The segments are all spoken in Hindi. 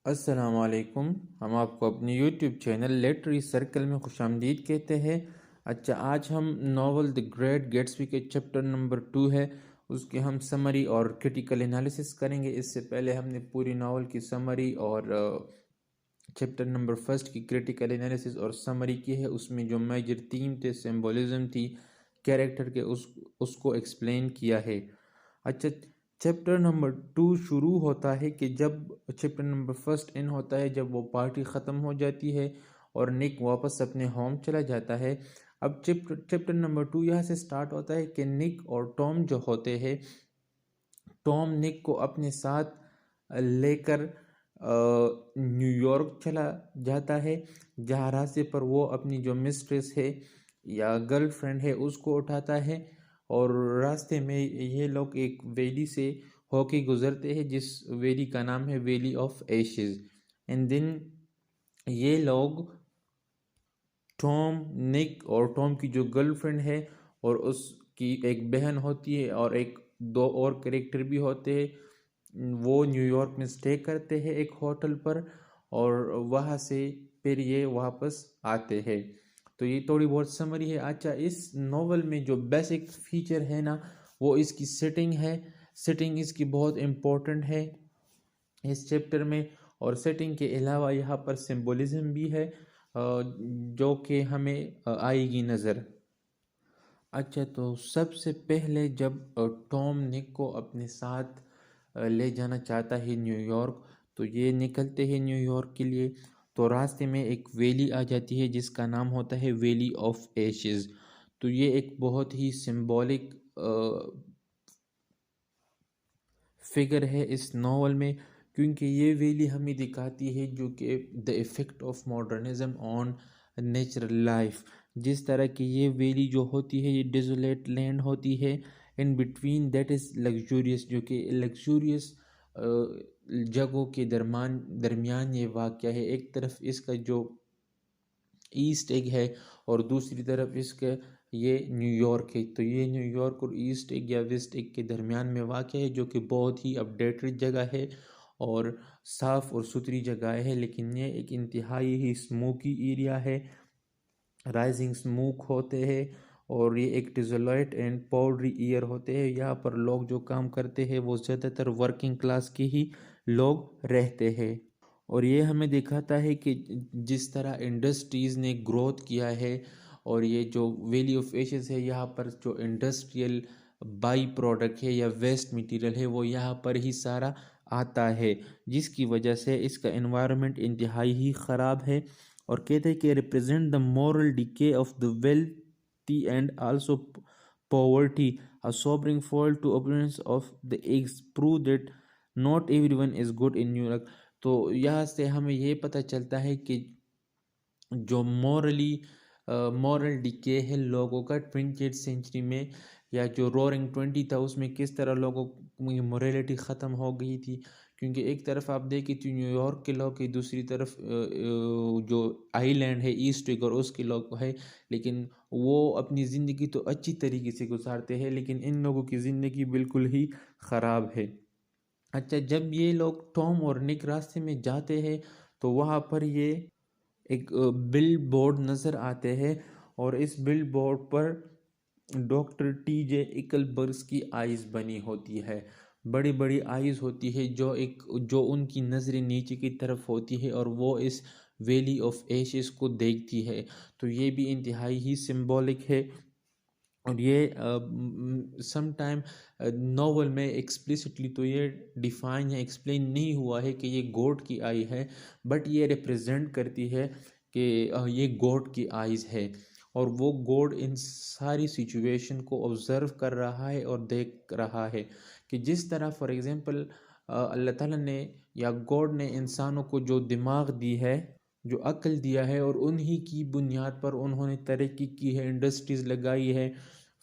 अस्सलामुअलैकुम। हम आपको अपने यूट्यूब चैनल लिटरेरी सर्कल में खुशामदीद कहते हैं। अच्छा, आज हम नावल द ग्रेट गेट्सबी के चैप्टर नंबर 2 है, उसके हम समरी और क्रिटिकल एनालिसिस करेंगे। इससे पहले हमने पूरी नावल की समरी और चैप्टर नंबर फर्स्ट की क्रिटिकल एनालिसिस और समरी की है। उसमें जो मेजर थीम थे, सिंबोलिज्म थी कैरेक्टर के, उसको एक्सप्लेन किया है। अच्छा, चैप्टर नंबर 2 शुरू होता है कि जब चैप्टर नंबर फर्स्ट इन होता है, जब वो पार्टी ख़त्म हो जाती है और निक वापस अपने होम चला जाता है। अब चैप्टर नंबर 2 यहाँ से स्टार्ट होता है कि निक और टॉम जो होते हैं, टॉम निक को अपने साथ लेकर न्यूयॉर्क चला जाता है, जहाँ रास्ते पर वो अपनी जो मिस्ट्रेस है या गर्लफ्रेंड है उसको उठाता है। और रास्ते में ये लोग एक वैली से होके गुजरते हैं, जिस वैली का नाम है valley of ashes. And then ये लोग, टॉम, निक और टॉम की जो गर्लफ्रेंड है और उसकी एक बहन होती है और एक दो और कैरेक्टर भी होते हैं, वो न्यूयॉर्क में स्टे करते हैं एक होटल पर, और वहाँ से फिर ये वापस आते हैं। तो ये थोड़ी बहुत समरी है। अच्छा, इस नॉवल में जो बेसिक फीचर है ना, वो इसकी सेटिंग है। सेटिंग इसकी बहुत इम्पोर्टेंट है इस चैप्टर में। और सेटिंग के अलावा यहाँ पर सिंबोलिज्म भी है, जो कि हमें आएगी नज़र। अच्छा, तो सबसे पहले जब टॉम निक को अपने साथ ले जाना चाहता है न्यूयॉर्क, तो ये निकलते हैं न्यूयॉर्क के लिए। तो रास्ते में एक वैली आ जाती है जिसका नाम होता है वैली ऑफ एशेज। तो ये एक बहुत ही सिंबॉलिक फिगर है इस नावल में, क्योंकि ये वैली हमें दिखाती है जो कि the effect of modernism on natural life. जिस तरह की ये वैली जो होती है, ये डिजोलेट लैंड होती है, in between that is luxurious, जो कि लग्जूरियस जगहों के दरमियान ये वाक़या है। एक तरफ इसका जो ईस्ट एग है और दूसरी तरफ इसका ये न्यूयॉर्क है। तो ये न्यूयॉर्क और ईस्ट एग या वेस्ट एग के दरमियान में वाक़ है, जो कि बहुत ही अपडेटेड जगह है और साफ़ और सुथरी जगह है। लेकिन ये एक इंतहाई ही स्मोकी एरिया है, राइजिंग स्मोक होते हैं, और ये एक डिजोलाइट एंड पाउडरी एयर होते हैं। यहाँ पर लोग जो काम करते हैं वो ज़्यादातर वर्किंग क्लास के ही लोग रहते हैं। और ये हमें दिखाता है कि जिस तरह इंडस्ट्रीज़ ने ग्रोथ किया है, और ये जो वैली ऑफ एशेस है, यहाँ पर जो इंडस्ट्रियल बाई प्रोडक्ट है या वेस्ट मटेरियल है, वो यहाँ पर ही सारा आता है, जिसकी वजह से इसका एनवायरनमेंट इंतहाई ही ख़राब है। और कहते हैं कि represent the moral decay of the wealthy and also poverty, a sobering fall to opponents of the eggs prove that not everyone is good in New York. तो यहाँ से हमें ये पता चलता है कि जो मॉरल डिके है लोगों का 20th सेंचुरी में, या जो रोरिंग 20 था उसमें किस तरह लोगों की मोरालिटी ख़त्म हो गई थी। क्योंकि एक तरफ आप देखें तो न्यूयॉर्क के लोग की, दूसरी तरफ जो आइलैंड है ईस्ट वेग और उसके लोग है, लेकिन वो अपनी ज़िंदगी तो अच्छी तरीके से गुजारते हैं, लेकिन इन लोगों की ज़िंदगी बिल्कुल ही ख़राब है। अच्छा, जब ये लोग टॉम और निक रास्ते में जाते हैं, तो वहाँ पर ये एक बिल बोर्ड नज़र आते हैं, और इस बिल बोर्ड पर डॉक्टर टीजे इकलबर्ग्स की आइज़ बनी होती है। बड़ी बड़ी आइज़ होती है, जो उनकी नज़रें नीचे की तरफ होती है, और वो इस वैली ऑफ एशेस को देखती है। तो ये भी इंतहाई ही सिंबॉलिक है। और ये सम टाइम नॉवल में एक्सप्लिसिटली तो ये डिफाइन या एक्सप्लेन नहीं हुआ है कि ये गॉड की आई है, बट ये रिप्रेजेंट करती है कि ये गॉड की आइज़ है, और वो गॉड इन सारी सिचुएशन को ऑब्ज़र्व कर रहा है और देख रहा है। कि जिस तरह फॉर एग्ज़ाम्पल अल्लाह ताला ने या गॉड ने इंसानों को जो दिमाग दी है, जो अक्ल दिया है, और उन्हीं की बुनियाद पर उन्होंने तरक्की की है, इंडस्ट्रीज़ लगाई है,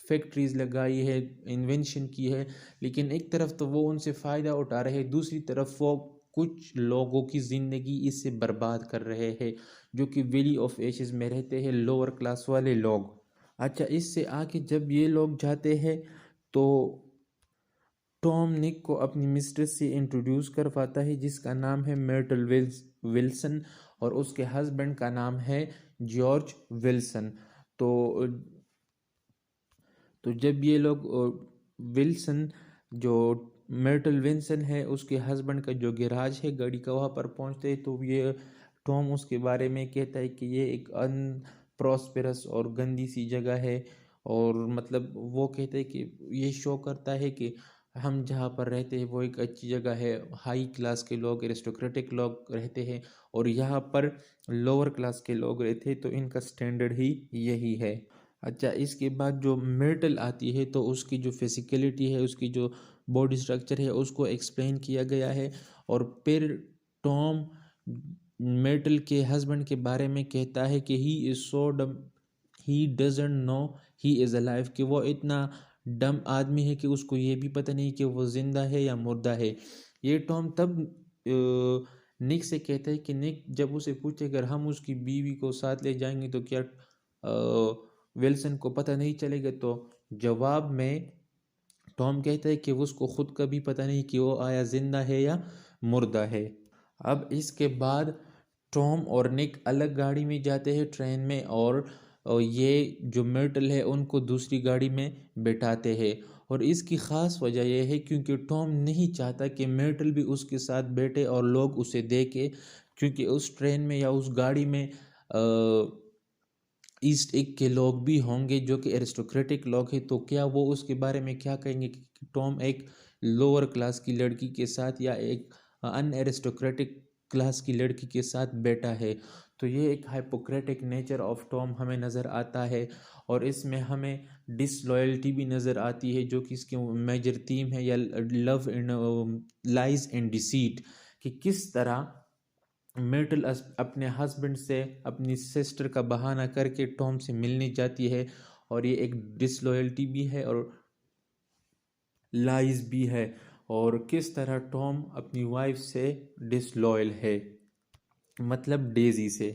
फैक्ट्रीज़ लगाई है, इन्वेंशन की है। लेकिन एक तरफ तो वो उनसे फ़ायदा उठा रहे हैं, दूसरी तरफ वो कुछ लोगों की ज़िंदगी इससे बर्बाद कर रहे हैं, जो कि वैली ऑफ एशेस में रहते हैं लोअर क्लास वाले लोग। अच्छा, इससे आके जब ये लोग जाते हैं, तो टॉम निक को अपनी मिस्ट्रेस से इंट्रोड्यूस करवाता है जिसका नाम है मर्टल विल्सन, और उसके हस्बैंड का नाम है जॉर्ज विल्सन। तो जब ये लोग विल्सन जो मर्टल विल्सन है उसके हस्बैंड का जो गैराज है गाड़ी का वहाँ पर पहुँचते हैं, तो ये टॉम उसके बारे में कहता है कि ये एक अनप्रॉस्पेरस और गंदी सी जगह है, और मतलब वो कहते हैं कि ये शो करता है कि हम जहाँ पर रहते हैं वो एक अच्छी जगह है, हाई क्लास के लोग, एरिस्टोक्रेटिक लोग रहते हैं, और यहाँ पर लोअर क्लास के लोग रहते हैं, तो इनका स्टैंडर्ड ही यही है। अच्छा, इसके बाद जो मिर्टल आती है तो उसकी जो फिजिकलिटी है, उसकी जो बॉडी स्ट्रक्चर है उसको एक्सप्लेन किया गया है, और फिर टॉम मिर्टल के हस्बैंड के बारे में कहता है कि ही इज़ सो डम, he doesn't know he is alive, कि वो इतना डम आदमी है कि उसको ये भी पता नहीं कि वो जिंदा है या मुर्दा है। ये टॉम तब निक से कहता है कि निक जब उसे पूछे अगर हम उसकी बीवी को साथ ले जाएंगे तो क्या विल्सन को पता नहीं चलेगा, तो जवाब में टॉम कहता है कि उसको खुद का भी पता नहीं कि वो आया जिंदा है या मुर्दा है। अब इसके बाद टॉम और निक अलग गाड़ी में जाते हैं ट्रेन में, और ये जो मर्टल है उनको दूसरी गाड़ी में बैठाते हैं, और इसकी ख़ास वजह यह है क्योंकि टॉम नहीं चाहता कि मर्टल भी उसके साथ बैठे और लोग उसे देखे, क्योंकि उस ट्रेन में या उस गाड़ी में ईस्ट एक के लोग भी होंगे जो कि एरिस्टोक्रेटिक लोग हैं, तो क्या वो उसके बारे में क्या कहेंगे कि टॉम एक लोअर क्लास की लड़की के साथ या एक अन एरिस्टोक्रेटिक क्लास की लड़की के साथ बैठा है। तो ये एक हाइपोक्रेटिक नेचर ऑफ टॉम हमें नज़र आता है, और इसमें हमें डिसलॉयल्टी भी नज़र आती है जो कि इसकी मेजर थीम है, या love in lies and deceit, कि किस तरह मिर्टल अपने हस्बैंड से अपनी सिस्टर का बहाना करके टॉम से मिलने जाती है, और ये एक डिसलॉयल्टी भी है और लाइज भी है, और किस तरह टॉम अपनी वाइफ से डिसलॉयल है, मतलब डेजी से।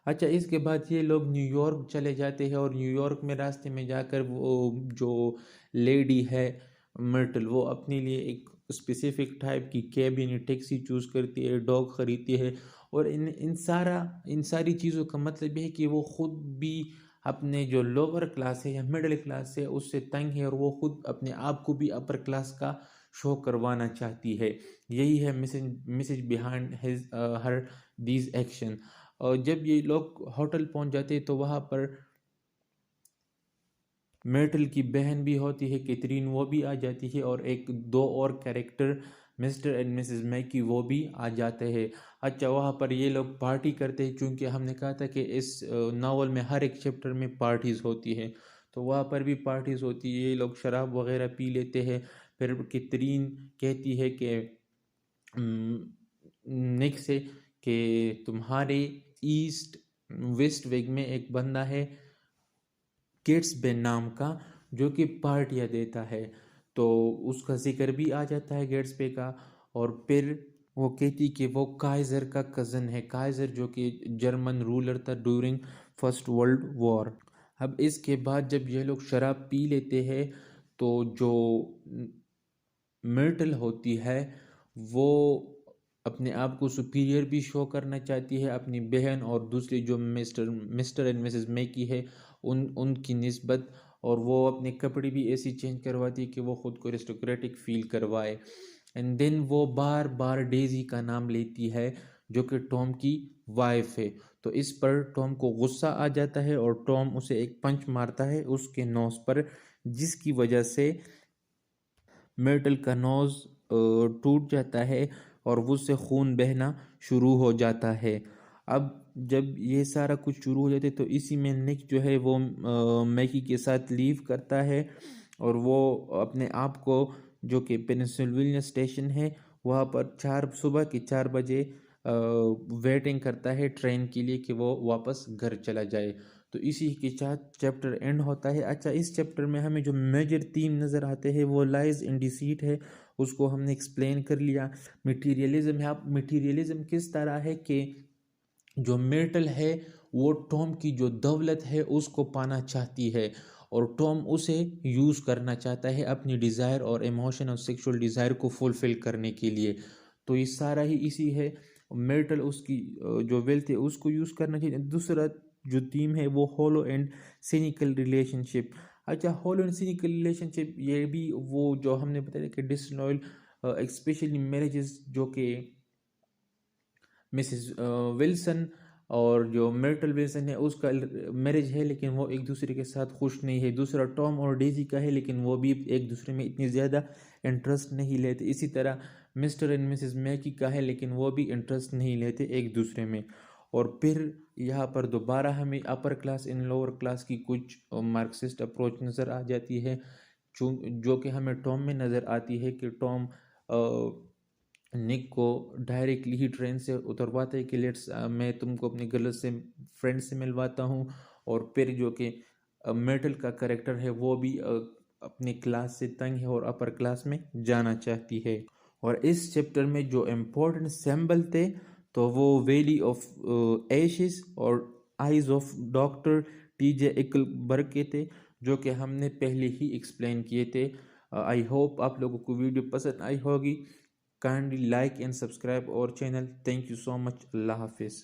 अच्छा, इसके बाद ये लोग न्यूयॉर्क चले जाते हैं, और न्यूयॉर्क में रास्ते में जाकर वो जो लेडी है मर्टल वो अपने लिए एक स्पेसिफिक टाइप की कैब यानी टैक्सी चूज़ करती है, डॉग ख़रीदती है, और इन सारी चीज़ों का मतलब ये है कि वो ख़ुद भी अपने जो लोअर क्लास है या मिडिल क्लास है उससे तंग है, और वो ख़ुद अपने आप को भी अपर क्लास का शो करवाना चाहती है। यही है message behind his her these action. और जब ये लोग होटल पहुंच जाते हैं तो वहाँ पर मेटल की बहन भी होती है कैथरीन, वो भी आ जाती है, और एक दो और कैरेक्टर मिस्टर एंड मिसेस मैकी वो भी आ जाते हैं। अच्छा, वहाँ पर ये लोग पार्टी करते हैं, क्योंकि हमने कहा था कि इस नावल में हर एक चैप्टर में पार्टीज़ होती हैं, तो वहाँ पर भी पार्टीज़ होती है, ये लोग शराब वगैरह पी लेते हैं। फिर कैथरीन कहती है कि निक से कि तुम्हारे ईस्ट वेस्ट विंग में एक बंदा है गेट्सबे नाम का जो कि पार्टियाँ देता है, तो उसका जिक्र भी आ जाता है गेट्सबे का। और फिर वो कहती कि वो काइज़र का कज़न है, काइज़र जो कि जर्मन रूलर था ड्यूरिंग फर्स्ट वर्ल्ड वॉर। अब इसके बाद जब ये लोग शराब पी लेते हैं तो जो मर्टल होती है वो अपने आप को सुपीरियर भी शो करना चाहती है अपनी बहन और दूसरी जो मिस्टर एंड मिसेस मैकी है उनकी निस्बत, और वो अपने कपड़े भी ऐसी चेंज करवाती है कि वो ख़ुद को एरिस्टोक्रेटिक फील करवाए। एंड देन वो बार बार डेजी का नाम लेती है जो कि टॉम की वाइफ है, तो इस पर टॉम को गुस्सा आ जाता है और टॉम उसे एक पंच मारता है उसके नोज़ पर, जिसकी वजह से मर्टल का नोज़ टूट जाता है और उससे खून बहना शुरू हो जाता है। अब जब ये सारा कुछ शुरू हो जाता है तो इसी में निक जो है वो मैकी के साथ लीव करता है, और वो अपने आप को जो कि पेनिसिल्वेनिया स्टेशन है वहाँ पर सुबह के 4 बजे वेटिंग करता है ट्रेन के लिए कि वो वापस घर चला जाए। तो इसी के साथ चैप्टर एंड होता है। अच्छा, इस चैप्टर में हमें जो मेजर थीम नज़र आते हैं वो लाइज इन डिसीट है, उसको हमने एक्सप्लेन कर लिया। मटीरियलिज्म है। अब मटीरियलिज्म किस तरह है कि जो मर्टल है वो टॉम की जो दौलत है उसको पाना चाहती है, और टॉम उसे यूज़ करना चाहता है अपनी डिज़ायर और इमोशन और सेक्सुअल डिज़ायर को फुलफ़िल करने के लिए। तो ये सारा ही इसी है। मेर्टल उसकी जो वेल्थ है उसको यूज़ करना चाहिए। दूसरा जो थीम है वो हॉलो एंड सिनिकल रिलेशनशिप। अच्छा, हॉलो एंड सिनिकल रिलेशनशिप ये भी वो जो हमने बताया कि डिसलॉयल स्पेशली मैरिजेस जो कि मिसिस विल्सन और जो मेर्टल विल्सन है उसका मैरिज है लेकिन वो एक दूसरे के साथ खुश नहीं है। दूसरा टॉम और डेजी का है लेकिन वो भी एक दूसरे में इतनी ज़्यादा इंटरेस्ट नहीं लेते। इसी तरह मिस्टर एंड मिसिस मैकी का है लेकिन वो भी इंटरेस्ट नहीं लेते एक दूसरे में। और फिर यहाँ पर दोबारा हमें upper class in lower class की कुछ मार्क्सिस्ट अप्रोच नज़र आ जाती है जो कि हमें टॉम में नज़र आती है कि टॉम निक को डायरेक्टली ही ट्रेन से उतरवाता है कि लेट्स मैं तुमको अपनी गर्ल से फ्रेंड से मिलवाता हूँ। और फिर जो कि मेटल का करेक्टर है वो भी अपने क्लास से तंग है और अपर क्लास में जाना चाहती है। और इस चैप्टर में जो इम्पोर्टेंट सिंबल थे तो वो वैली ऑफ एशिस और आइज ऑफ डॉक्टर टीजे इकलबर्ग के थे जो कि हमने पहले ही एक्सप्लेन किए थे। आई होप आप लोगों को वीडियो पसंद आई होगी। Kindly like and subscribe our channel. Thank you so much. Allah Hafiz.